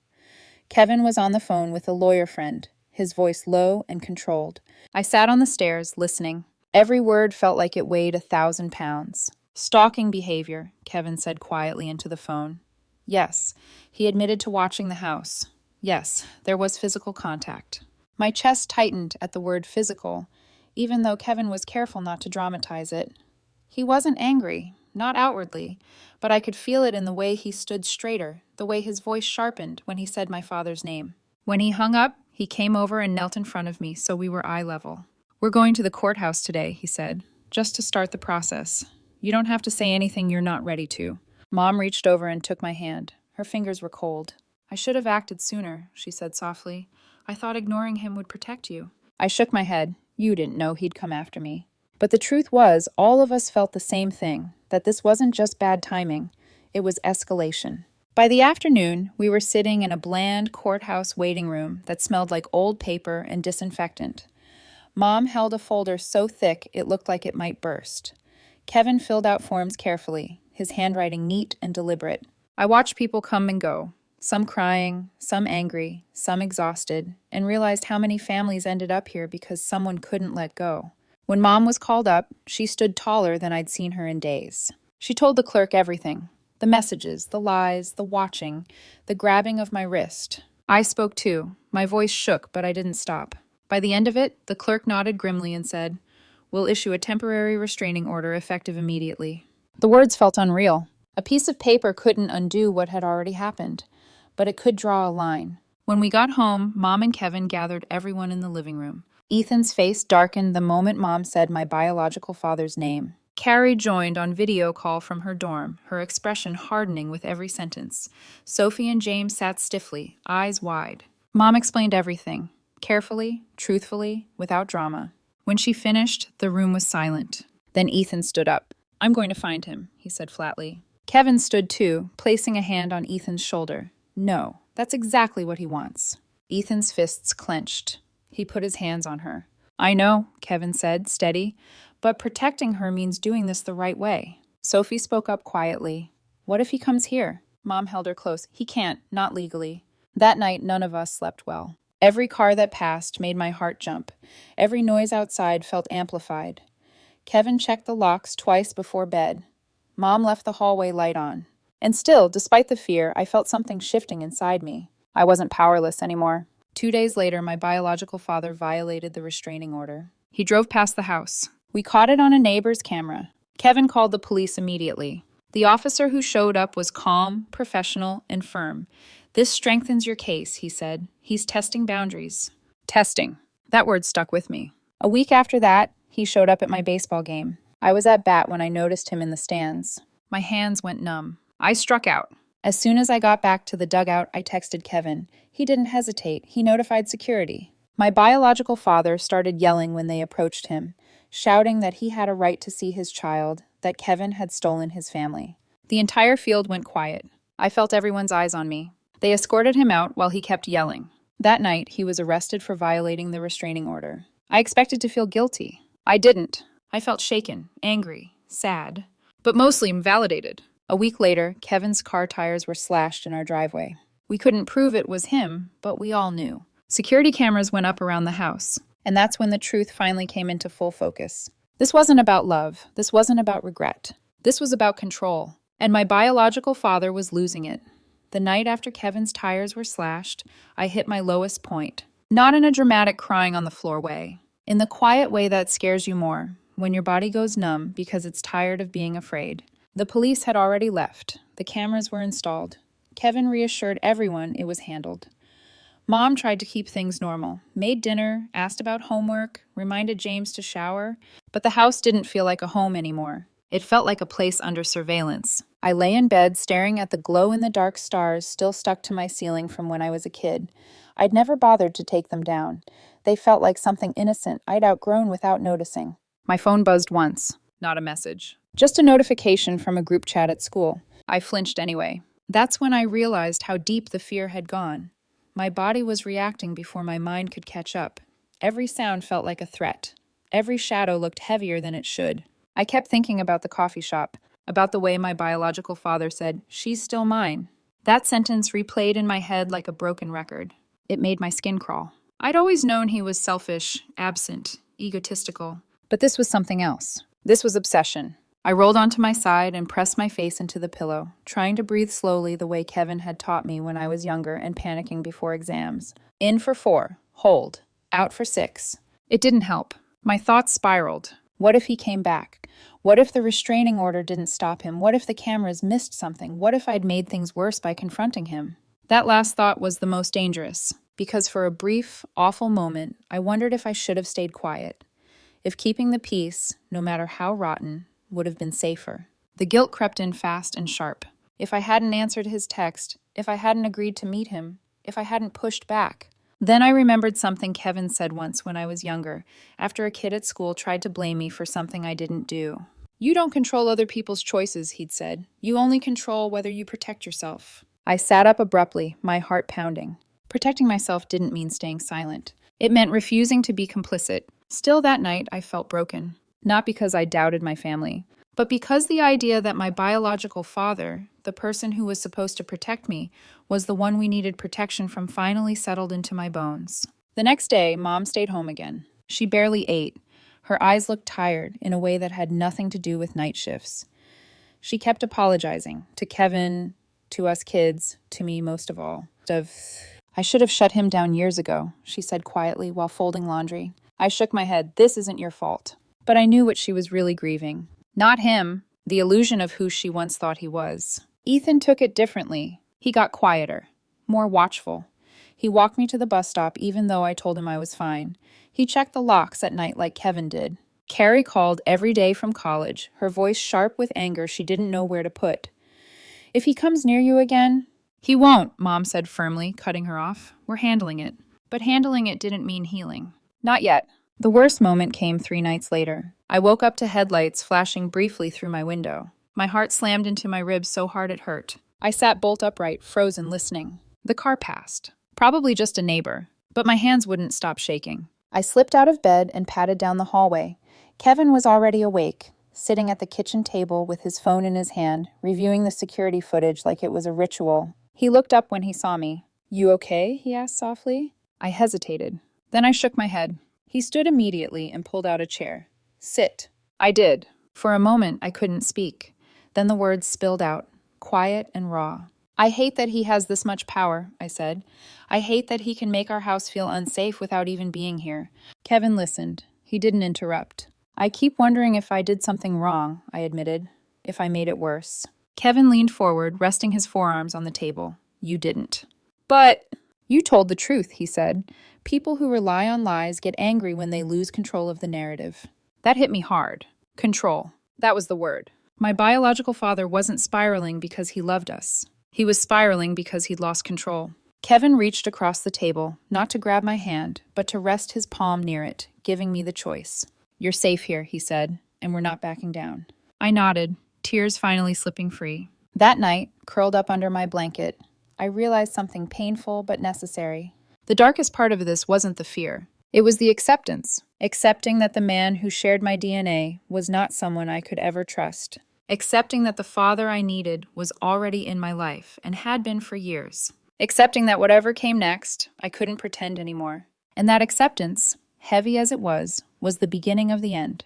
Kevin was on the phone with a lawyer friend, his voice low and controlled. I sat on the stairs, listening. Every word felt like it weighed 1,000 pounds. Stalking behavior, Kevin said quietly into the phone. Yes, he admitted to watching the house. Yes, there was physical contact. My chest tightened at the word physical, even though Kevin was careful not to dramatize it. He wasn't angry, not outwardly, but I could feel it in the way he stood straighter, the way his voice sharpened when he said my father's name. When he hung up, he came over and knelt in front of me so we were eye level. We're going to the courthouse today, he said, just to start the process. You don't have to say anything you're not ready to. Mom reached over and took my hand. Her fingers were cold. I should have acted sooner, she said softly. I thought ignoring him would protect you. I shook my head. You didn't know he'd come after me. But the truth was, all of us felt the same thing, that this wasn't just bad timing. It was escalation. By the afternoon, we were sitting in a bland courthouse waiting room that smelled like old paper and disinfectant. Mom held a folder so thick it looked like it might burst. Kevin filled out forms carefully, his handwriting neat and deliberate. I watched people come and go, some crying, some angry, some exhausted, and realized how many families ended up here because someone couldn't let go. When Mom was called up, she stood taller than I'd seen her in days. She told the clerk everything. The messages, the lies, the watching, the grabbing of my wrist. I spoke too. My voice shook, but I didn't stop. By the end of it, the clerk nodded grimly and said, "We'll issue a temporary restraining order effective immediately." The words felt unreal. A piece of paper couldn't undo what had already happened, but it could draw a line. When we got home, Mom and Kevin gathered everyone in the living room. Ethan's face darkened the moment Mom said my biological father's name. Carrie joined on video call from her dorm, her expression hardening with every sentence. Sophie and James sat stiffly, eyes wide. Mom explained everything, carefully, truthfully, without drama. When she finished, the room was silent. Then Ethan stood up. "I'm going to find him," he said flatly. Kevin stood too, placing a hand on Ethan's shoulder. "No, that's exactly what he wants." Ethan's fists clenched. He put his hands on her. "I know," Kevin said, steady, "but protecting her means doing this the right way." Sophie spoke up quietly. "What if he comes here?" Mom held her close. "He can't, not legally." That night, none of us slept well. Every car that passed made my heart jump. Every noise outside felt amplified. Kevin checked the locks twice before bed. Mom left the hallway light on. And still, despite the fear, I felt something shifting inside me. I wasn't powerless anymore. 2 days later, my biological father violated the restraining order. He drove past the house. We caught it on a neighbor's camera. Kevin called the police immediately. The officer who showed up was calm, professional, and firm. "This strengthens your case," he said. "He's testing boundaries." Testing. That word stuck with me. A week after that, he showed up at my baseball game. I was at bat when I noticed him in the stands. My hands went numb. I struck out. As soon as I got back to the dugout, I texted Kevin. He didn't hesitate. He notified security. My biological father started yelling when they approached him, shouting that he had a right to see his child, that Kevin had stolen his family. The entire field went quiet. I felt everyone's eyes on me. They escorted him out while he kept yelling. That night, he was arrested for violating the restraining order. I expected to feel guilty. I didn't. I felt shaken, angry, sad, but mostly validated. A week later, Kevin's car tires were slashed in our driveway. We couldn't prove it was him, but we all knew. Security cameras went up around the house, and that's when the truth finally came into full focus. This wasn't about love. This wasn't about regret. This was about control, and my biological father was losing it. The night after Kevin's tires were slashed, I hit my lowest point. Not in a dramatic crying on the floor way. In the quiet way that scares you more, when your body goes numb because it's tired of being afraid. The police had already left. The cameras were installed. Kevin reassured everyone it was handled. Mom tried to keep things normal, made dinner, asked about homework, reminded James to shower, but the house didn't feel like a home anymore. It felt like a place under surveillance. I lay in bed staring at the glow-in-the-dark stars still stuck to my ceiling from when I was a kid. I'd never bothered to take them down. They felt like something innocent I'd outgrown without noticing. My phone buzzed once. Not a message. Just a notification from a group chat at school. I flinched anyway. That's when I realized how deep the fear had gone. My body was reacting before my mind could catch up. Every sound felt like a threat. Every shadow looked heavier than it should. I kept thinking about the coffee shop, about the way my biological father said, "She's still mine." That sentence replayed in my head like a broken record. It made my skin crawl. I'd always known he was selfish, absent, egotistical. But this was something else. This was obsession. I rolled onto my side and pressed my face into the pillow, trying to breathe slowly the way Kevin had taught me when I was younger and panicking before exams. In for 4, hold. Out for 6. It didn't help. My thoughts spiraled. What if he came back? What if the restraining order didn't stop him? What if the cameras missed something? What if I'd made things worse by confronting him? That last thought was the most dangerous, because for a brief, awful moment, I wondered if I should have stayed quiet. If keeping the peace, no matter how rotten, would have been safer. The guilt crept in fast and sharp. If I hadn't answered his text, if I hadn't agreed to meet him, if I hadn't pushed back. Then I remembered something Kevin said once when I was younger, after a kid at school tried to blame me for something I didn't do. "You don't control other people's choices," he'd said. "You only control whether you protect yourself." I sat up abruptly, my heart pounding. Protecting myself didn't mean staying silent. It meant refusing to be complicit. Still that night, I felt broken. Not because I doubted my family, but because the idea that my biological father, the person who was supposed to protect me, was the one we needed protection from finally settled into my bones. The next day, Mom stayed home again. She barely ate. Her eyes looked tired in a way that had nothing to do with night shifts. She kept apologizing to Kevin, to us kids, to me most of all. "I should have shut him down years ago," she said quietly while folding laundry. I shook my head. "This isn't your fault." But I knew what she was really grieving. Not him, the illusion of who she once thought he was. Ethan took it differently. He got quieter, more watchful. He walked me to the bus stop even though I told him I was fine. He checked the locks at night like Kevin did. Carrie called every day from college, her voice sharp with anger she didn't know where to put. If he comes near you again, he won't, Mom said firmly, cutting her off. We're handling it. But handling it didn't mean healing. Not yet. The worst moment came 3 nights later. I woke up to headlights flashing briefly through my window. My heart slammed into my ribs so hard it hurt. I sat bolt upright, frozen, listening. The car passed. Probably just a neighbor. But my hands wouldn't stop shaking. I slipped out of bed and padded down the hallway. Kevin was already awake, sitting at the kitchen table with his phone in his hand, reviewing the security footage like it was a ritual. He looked up when he saw me. "You okay?" he asked softly. I hesitated. Then I shook my head. He stood immediately and pulled out a chair. "Sit." I did. For a moment, I couldn't speak. Then the words spilled out, quiet and raw. "I hate that he has this much power," I said. "I hate that he can make our house feel unsafe without even being here." Kevin listened. He didn't interrupt. "I keep wondering if I did something wrong," I admitted. "If I made it worse." Kevin leaned forward, resting his forearms on the table. "You didn't." "But—" "You told the truth," he said. "People who rely on lies get angry when they lose control of the narrative." That hit me hard. Control. That was the word. My biological father wasn't spiraling because he loved us. He was spiraling because he'd lost control. Kevin reached across the table, not to grab my hand, but to rest his palm near it, giving me the choice. "You're safe here," he said, "and we're not backing down." I nodded, tears finally slipping free. That night, curled up under my blanket, I realized something painful but necessary. The darkest part of this wasn't the fear. It was the acceptance. Accepting that the man who shared my DNA was not someone I could ever trust. Accepting that the father I needed was already in my life and had been for years. Accepting that whatever came next, I couldn't pretend anymore. And that acceptance, heavy as it was the beginning of the end.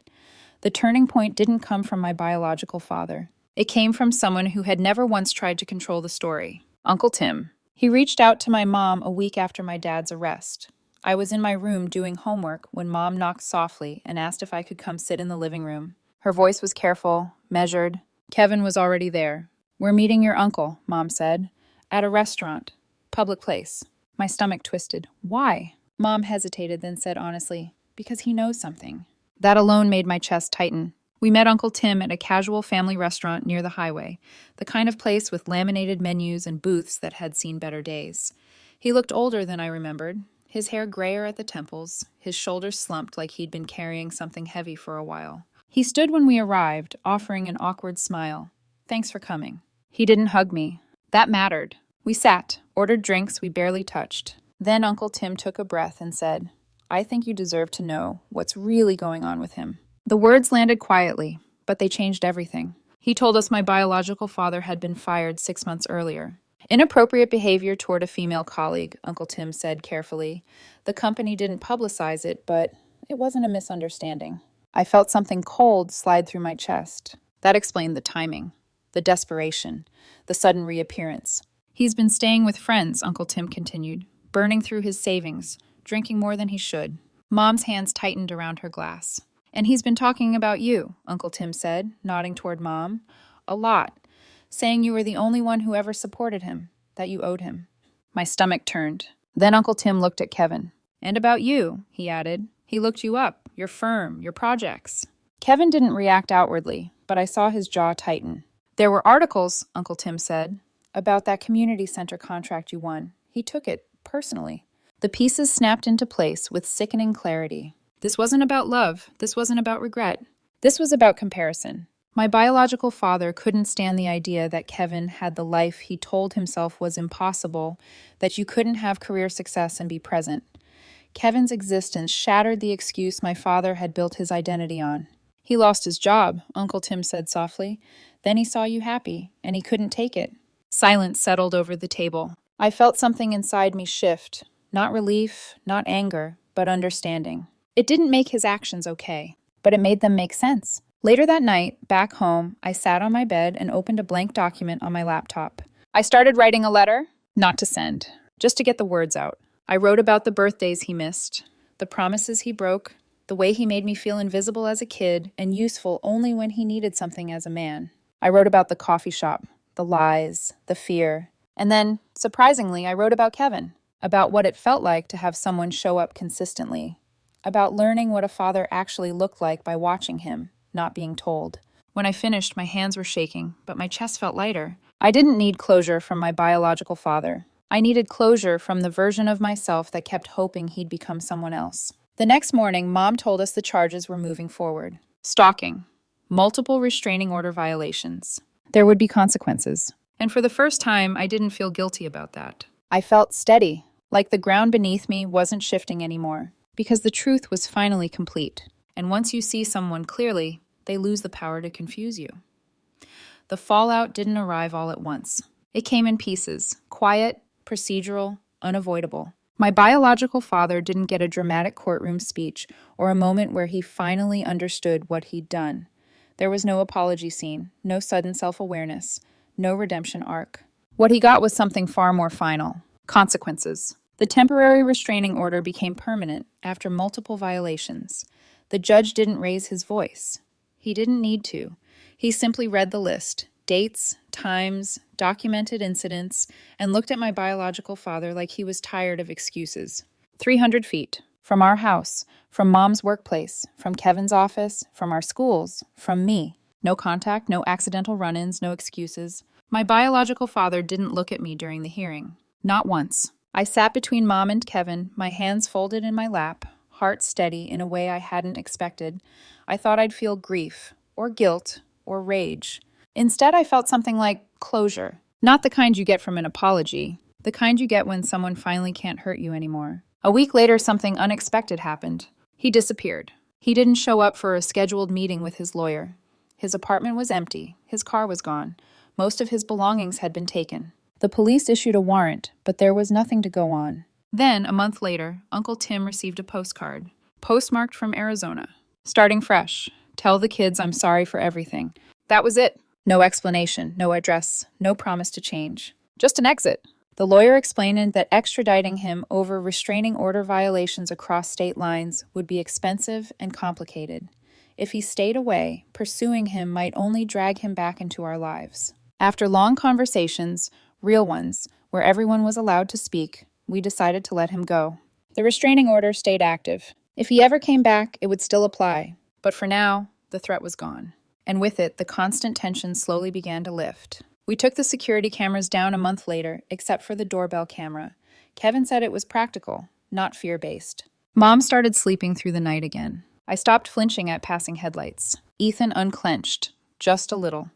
The turning point didn't come from my biological father. It came from someone who had never once tried to control the story. Uncle Tim. He reached out to my mom a week after my dad's arrest. I was in my room doing homework when Mom knocked softly and asked if I could come sit in the living room. Her voice was careful, measured. Kevin was already there. "We're meeting your uncle," Mom said. "At a restaurant. Public place." My stomach twisted. "Why?" Mom hesitated, then said honestly, "Because he knows something." That alone made my chest tighten. We met Uncle Tim at a casual family restaurant near the highway, the kind of place with laminated menus and booths that had seen better days. He looked older than I remembered, his hair grayer at the temples, his shoulders slumped like he'd been carrying something heavy for a while. He stood when we arrived, offering an awkward smile. "Thanks for coming." He didn't hug me. That mattered. We sat, ordered drinks we barely touched. Then Uncle Tim took a breath and said, "I think you deserve to know what's really going on with him." The words landed quietly, but they changed everything. He told us my biological father had been fired 6 months earlier. "Inappropriate behavior toward a female colleague," Uncle Tim said carefully. "The company didn't publicize it, but it wasn't a misunderstanding." I felt something cold slide through my chest. That explained the timing, the desperation, the sudden reappearance. "He's been staying with friends," Uncle Tim continued, "burning through his savings, drinking more than he should." Mom's hands tightened around her glass. "And he's been talking about you," Uncle Tim said, nodding toward Mom. "A lot. Saying you were the only one who ever supported him, that you owed him." My stomach turned. Then Uncle Tim looked at Kevin. "And about you," he added. "He looked you up, your firm, your projects." Kevin didn't react outwardly, but I saw his jaw tighten. "There were articles," Uncle Tim said, "about that community center contract you won. He took it, personally." The pieces snapped into place with sickening clarity. This wasn't about love. This wasn't about regret. This was about comparison. My biological father couldn't stand the idea that Kevin had the life he told himself was impossible, that you couldn't have career success and be present. Kevin's existence shattered the excuse my father had built his identity on. "He lost his job," Uncle Tim said softly. "Then he saw you happy, and he couldn't take it." Silence settled over the table. I felt something inside me shift. Not relief, not anger, but understanding. It didn't make his actions okay, but it made them make sense. Later that night, back home, I sat on my bed and opened a blank document on my laptop. I started writing a letter, not to send, just to get the words out. I wrote about the birthdays he missed, the promises he broke, the way he made me feel invisible as a kid and useful only when he needed something as a man. I wrote about the coffee shop, the lies, the fear, and then, surprisingly, I wrote about Kevin. about what it felt like to have someone show up consistently, about learning what a father actually looked like by watching him, not being told. When I finished, my hands were shaking, but my chest felt lighter. I didn't need closure from my biological father. I needed closure from the version of myself that kept hoping he'd become someone else. The next morning, Mom told us the charges were moving forward. Stalking. Multiple restraining order violations. There would be consequences. And for the first time, I didn't feel guilty about that. I felt steady, like the ground beneath me wasn't shifting anymore, because the truth was finally complete. And once you see someone clearly, they lose the power to confuse you. The fallout didn't arrive all at once. It came in pieces, quiet, procedural, unavoidable. My biological father didn't get a dramatic courtroom speech or a moment where he finally understood what he'd done. There was no apology scene, no sudden self-awareness, no redemption arc. What he got was something far more final: consequences. The temporary restraining order became permanent after multiple violations. The judge didn't raise his voice. He didn't need to. He simply read the list, dates, times, documented incidents, and looked at my biological father like he was tired of excuses. 300 feet. From our house, from Mom's workplace, from Kevin's office, from our schools, from me. No contact, no accidental run-ins, no excuses. My biological father didn't look at me during the hearing. Not once. I sat between Mom and Kevin, my hands folded in my lap, heart steady in a way I hadn't expected. I thought I'd feel grief, or guilt, or rage. Instead, I felt something like closure. Not the kind you get from an apology, the kind you get when someone finally can't hurt you anymore. A week later, something unexpected happened. He disappeared. He didn't show up for a scheduled meeting with his lawyer. His apartment was empty. His car was gone. Most of his belongings had been taken. The police issued a warrant, but there was nothing to go on. Then, a month later, Uncle Tim received a postcard, postmarked from Arizona. Starting fresh. Tell the kids I'm sorry for everything. That was it. No explanation, no address, no promise to change. Just an exit. The lawyer explained that extraditing him over restraining order violations across state lines would be expensive and complicated. If he stayed away, pursuing him might only drag him back into our lives. After long conversations, real ones, where everyone was allowed to speak, we decided to let him go. The restraining order stayed active. If he ever came back, it would still apply. But for now, the threat was gone. And with it, the constant tension slowly began to lift. We took the security cameras down a month later, except for the doorbell camera. Kevin said it was practical, not fear-based. Mom started sleeping through the night again. I stopped flinching at passing headlights. Ethan unclenched, just a little.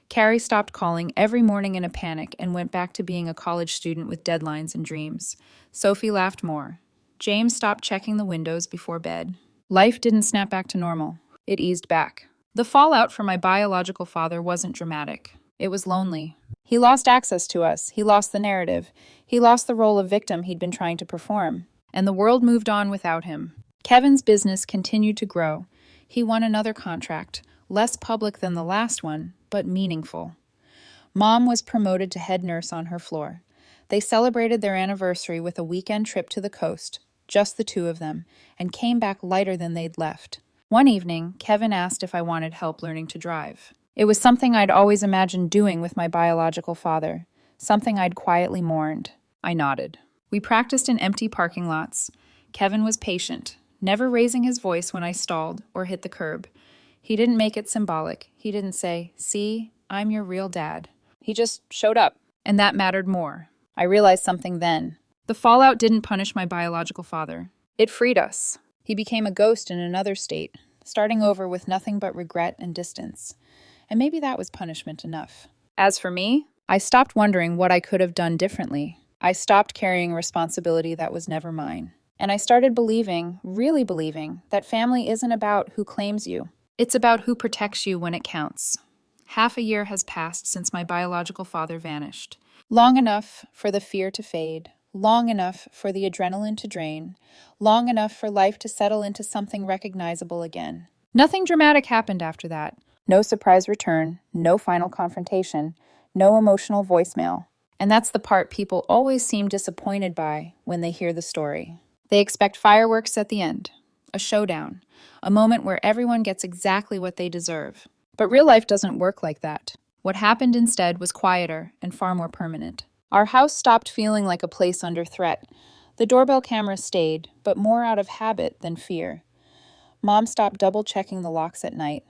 Carrie stopped calling every morning in a panic and went back to being a college student with deadlines and dreams. Sophie laughed more. James stopped checking the windows before bed. Life didn't snap back to normal. It eased back. The fallout for my biological father wasn't dramatic. It was lonely. He lost access to us. He lost the narrative. He lost the role of victim he'd been trying to perform. And the world moved on without him. Kevin's business continued to grow. He won another contract, less public than the last one, but meaningful. Mom was promoted to head nurse on her floor. They celebrated their anniversary with a weekend trip to the coast, just the two of them, and came back lighter than they'd left. One evening, Kevin asked if I wanted help learning to drive. It was something I'd always imagined doing with my biological father, something I'd quietly mourned. I nodded. We practiced in empty parking lots. Kevin was patient, never raising his voice when I stalled or hit the curb. He didn't make it symbolic. He didn't say, "See, I'm your real dad." He just showed up, and that mattered more. I realized something then. The fallout didn't punish my biological father. It freed us. He became a ghost in another state, starting over with nothing but regret and distance. And maybe that was punishment enough. As for me, I stopped wondering what I could have done differently. I stopped carrying responsibility that was never mine. And I started believing, really believing, that family isn't about who claims you. It's about who protects you when it counts. Half a year has passed since my biological father vanished. Long enough for the fear to fade, long enough for the adrenaline to drain, long enough for life to settle into something recognizable again. Nothing dramatic happened after that. No surprise return, no final confrontation, no emotional voicemail. And that's the part people always seem disappointed by when they hear the story. They expect fireworks at the end, a showdown, a moment where everyone gets exactly what they deserve. But real life doesn't work like that. What happened instead was quieter and far more permanent. Our house stopped feeling like a place under threat. The doorbell camera stayed, but more out of habit than fear. Mom stopped double-checking the locks at night.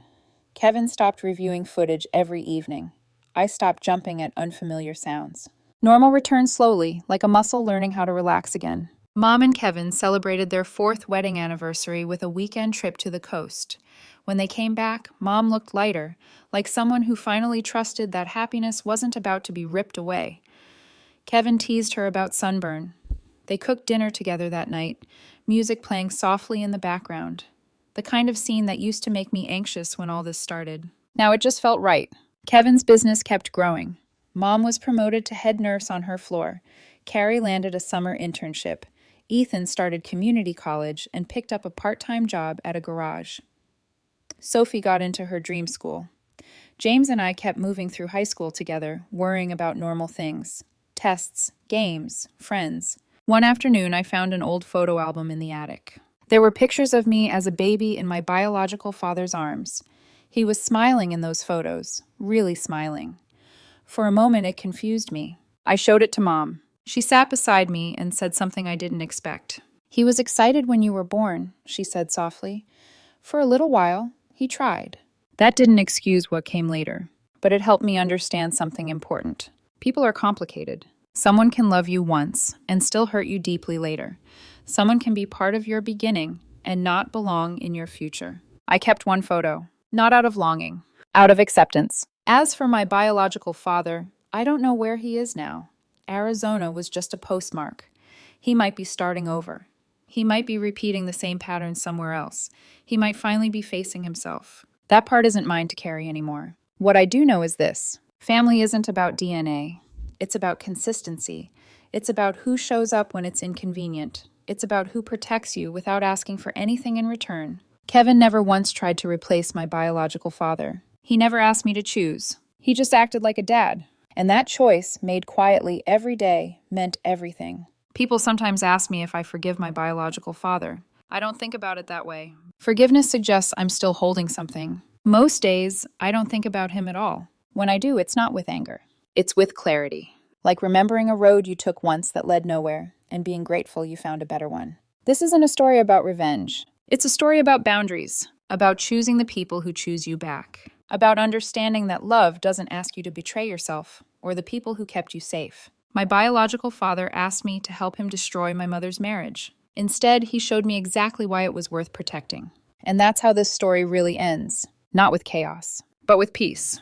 Kevin stopped reviewing footage every evening. I stopped jumping at unfamiliar sounds. Normal returned slowly, like a muscle learning how to relax again. Mom and Kevin celebrated their 4th wedding anniversary with a weekend trip to the coast. When they came back, Mom looked lighter, like someone who finally trusted that happiness wasn't about to be ripped away. Kevin teased her about sunburn. They cooked dinner together that night, music playing softly in the background. The kind of scene that used to make me anxious when all this started. Now it just felt right. Kevin's business kept growing. Mom was promoted to head nurse on her floor. Carrie landed a summer internship. Ethan started community college and picked up a part-time job at a garage. Sophie got into her dream school. James and I kept moving through high school together, worrying about normal things. Tests, games, friends. One afternoon, I found an old photo album in the attic. There were pictures of me as a baby in my biological father's arms. He was smiling in those photos, really smiling. For a moment, it confused me. I showed it to Mom. She sat beside me and said something I didn't expect. "He was excited when you were born," she said softly. "For a little while, he tried." That didn't excuse what came later, but it helped me understand something important. People are complicated. Someone can love you once and still hurt you deeply later. Someone can be part of your beginning and not belong in your future. I kept one photo, not out of longing, out of acceptance. As for my biological father, I don't know where he is now. Arizona was just a postmark. He might be starting over. He might be repeating the same pattern somewhere else. He might finally be facing himself. That part isn't mine to carry anymore. What I do know is this: family isn't about DNA. It's about consistency. It's about who shows up when it's inconvenient. It's about who protects you without asking for anything in return. Kevin never once tried to replace my biological father. He never asked me to choose. He just acted like a dad. And that choice, made quietly every day, meant everything. People sometimes ask me if I forgive my biological father. I don't think about it that way. Forgiveness suggests I'm still holding something. Most days, I don't think about him at all. When I do, it's not with anger. It's with clarity. Like remembering a road you took once that led nowhere, and being grateful you found a better one. This isn't a story about revenge. It's a story about boundaries, about choosing the people who choose you back, about understanding that love doesn't ask you to betray yourself or the people who kept you safe. My biological father asked me to help him destroy my mother's marriage. Instead, he showed me exactly why it was worth protecting. And that's how this story really ends. Not with chaos, but with peace.